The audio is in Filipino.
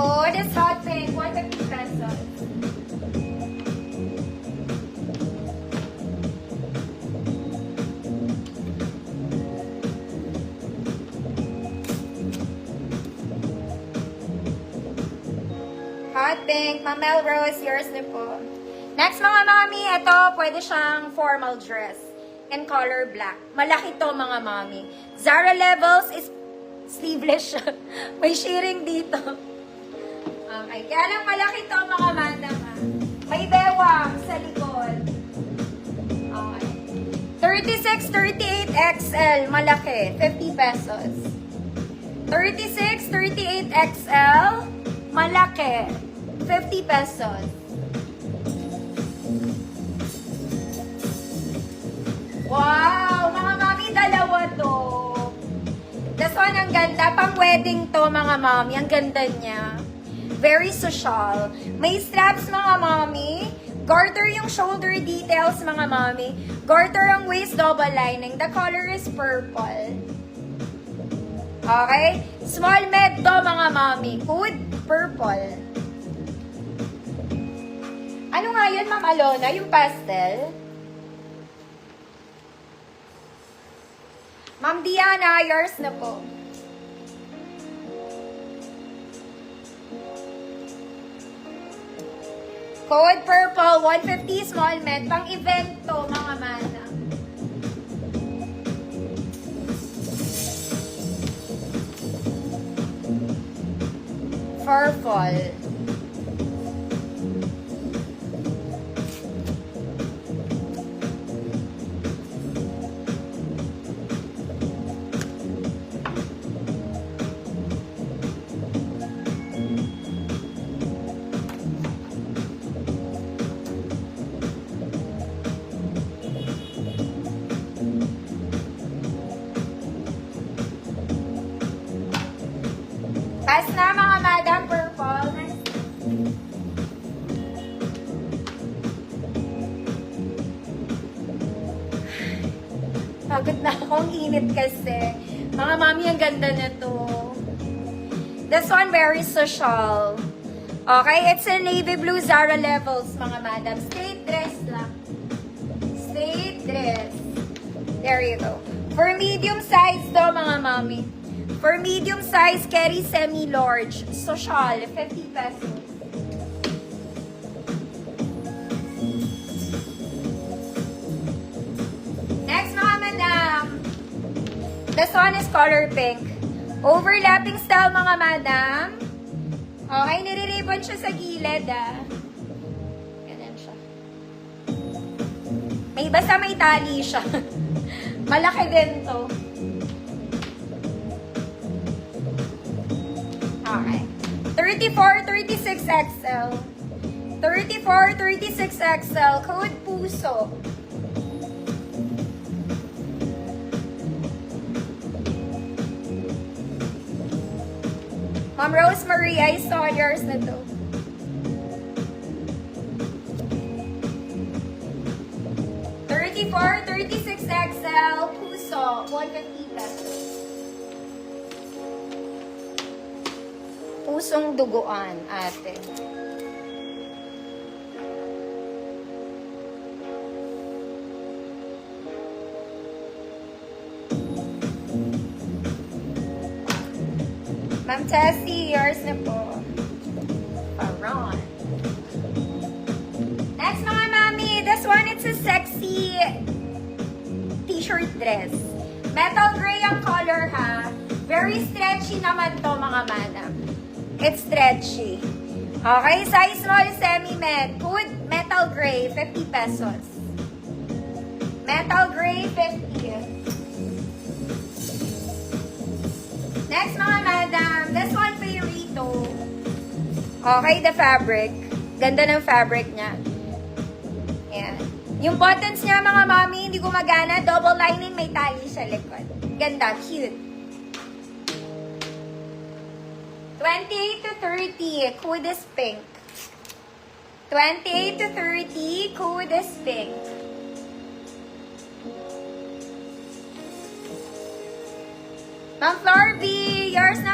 Code is hot pink, 150 pesos. Hot pink, Ma'am Melrose, yours na po. Next mga mami, ito pwede siyang formal dress in color black. Malaki to mga mami. Zara Levels is sleeveless siya. May shearing dito. Okay, kaya lang malaki to mga madam. May bewang sa likod. Okay. 36, 38 XL, malaki, 50 pesos. 36, 38 XL, malaki, 50 pesos. Wow! Mga mami, dalawa to. This one, ang ganda. Pang-wedding to, mga mami. Ang ganda niya. Very social. May straps, mga mami. Garter yung shoulder details, mga mami. Garter ang waist, double lining. The color is purple. Okay? Small med to, mga mami. Hood, purple. Ano nga yun, Ma'am Alona? Yung pastel? Ma'am Diana, yours na po. Code purple, 150 small med. Pang event to, mga mana. Purple. Pass na mga madam, purple. Pagod na ako, ang init kasi. Mga mami, ang ganda na to. This one, very social. Okay, it's a navy blue Zara Levels, mga madam. Straight dress lang. Straight dress. There you go. For medium size to, mga mami. For medium size, carry semi-large. Social, 50 pesos. Next, mga madam. This one is color pink. Overlapping style, mga madam. Okay, nire-ribbon siya sa gilid, Ganun siya. Basta may tali siya. Malaki din to. Okay. 34, 36 XL. 34, 36 XL. Code puso. Ma'am Rosemary, I saw yours na to. For 36 XL, puso, 150 pesos. Pusong duguan, ate. Ma'am Tessie, yours na po. Aron. Next, mga mami, this one, it's a sexy t-shirt dress. Metal gray ang color, ha? Very stretchy naman to, mga madam. It's stretchy. Okay, size small, semi-med. Hood, metal gray, 50 pesos. Metal gray, 50. Next, mga madam, this one, Favorito. Okay, the fabric. Ganda ng fabric niya. Ayan. Yung buttons niya, mga mami, hindi gumagana. Double lining, may tali sa likod. Ganda, cute. 28 to 30, code is pink. 28 to 30, code is pink. Ma'am Flor B, yours